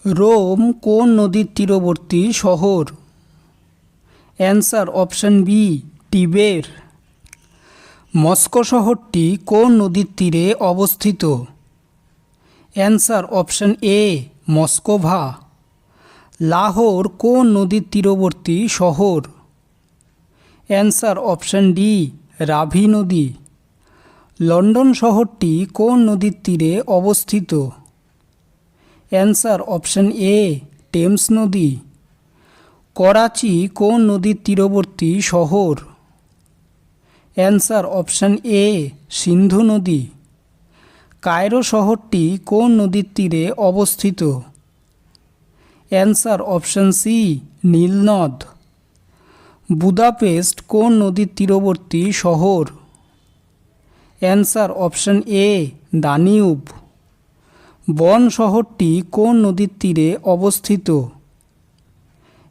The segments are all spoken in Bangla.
রোম কোন নদীর তীরবর্তী শহর? Answer option B, Tiber. Moscow শহরটি কোন নদীর তীরে অবস্থিত? Answer option A, Moskva. Lahore কোন নদীর তীরবর্তী শহর? অ্যান্সার অপশন ডি, রাভি নদী। লন্ডন শহরটি কোন নদীর তীরে অবস্থিত? অ্যান্সার অপশন এ, টেমস নদী। করাচি কোন নদীর তীরবর্তী শহর? অ্যান্সার অপশন এ, সিন্ধু নদী। কায়রো শহরটি কোন নদীর তীরে অবস্থিত? অ্যান্সার অপশন সি, নীল নদ। বুদাপেস্ট কোন নদীর তীরবর্তী শহর? অ্যান্সার অপশন এ, দানিউব। বন শহরটি কোন নদীর তীরে অবস্থিত?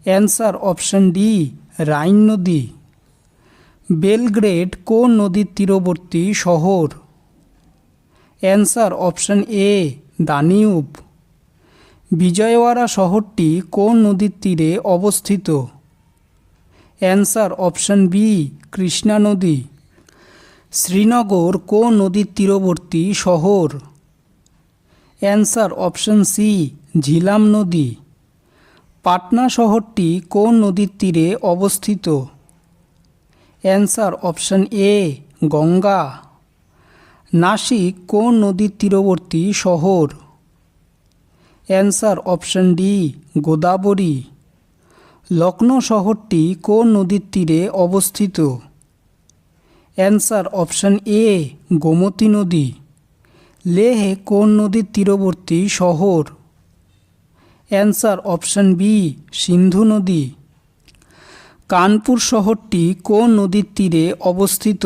অ্যান্সার অপশন ডি, রাইন নদী। বেলগ্রেড কোন নদীর তীরবর্তী শহর? অ্যান্সার অপশন এ, দানিউব। বিজয়ওয়াড়া শহরটি কোন নদীর তীরে অবস্থিত? অ্যান্সার অপশন বি, কৃষ্ণা নদী। শ্রীনগর কোন নদীর তীরবর্তী শহর? অ্যান্সার অপশন সি, ঝিলাম নদী। পাটনা শহরটি কোন নদীর তীরে অবস্থিত? Answer option A, Ganga. Nashik কোন নদীর তীরবর্তী শহর? Answer option D, Godavari. Lucknow শহরটি কোন নদীর তীরে অবস্থিত? অ্যান্সার অপশন এ, গোমতী নদী। লেহ কোন নদীর তীরবর্তী শহর? অ্যান্সার অপশন বি, সিন্ধু নদী। কানপুর শহরটি কোন নদীর তীরে অবস্থিত?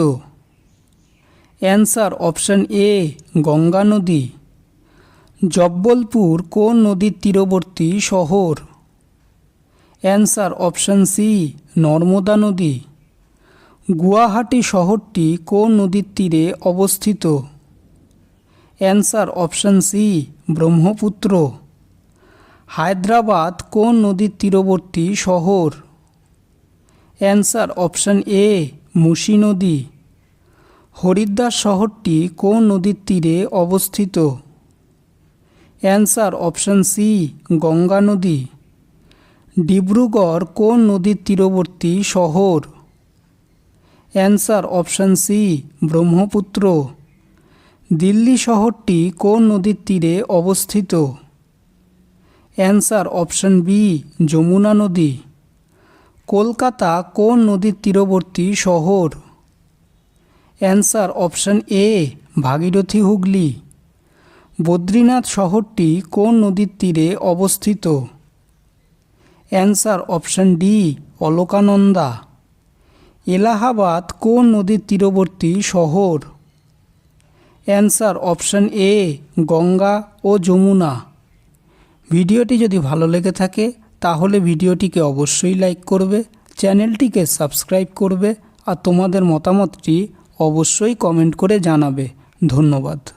অ্যান্সার অপশন এ, গঙ্গা নদী। জব্বলপুর কোন নদীর তীরবর্তী শহর? অ্যান্সার অপশন সি, নর্মদা নদী। গুয়াহাটি শহরটি কোন নদীর তীরে অবস্থিত? Answer option C, Brahmaputra. Hyderabad কোন নদীর তীরবর্তী শহর? অ্যান্সার অপশন এ, মুসি নদী। হরিদ্বার শহরটি কোন নদীর তীরে অবস্থিত? অ্যান্সার অপশন সি, গঙ্গা নদী। ডিব্রুগড় কোন নদীর তীরবর্তী শহর? Answer option C, Brahmaputra. Delhi শহরটি কোন নদীর তীরে অবস্থিত? অ্যান্সার অপশন বি, যমুনা নদী। কলকাতা কোন নদীর তীরবর্তী শহর? Answer option A, Bhagirathi Hooghly. Badrinath শহরটি কোন নদীর তীরে অবস্থিত? Answer option D, Alaknanda. Allahabad কোন নদীর তীরবর্তী শহর? অ্যান্সার অপশন এ, গঙ্গা ও যমুনা। ভিডিওটি যদি ভালো লেগে থাকে তাহলে ভিডিওটিকে অবশ্যই লাইক করবে, চ্যানেলটিকে সাবস্ক্রাইব করবে আর তোমাদের মতামতটি অবশ্যই কমেন্ট করে জানাবে। ধন্যবাদ।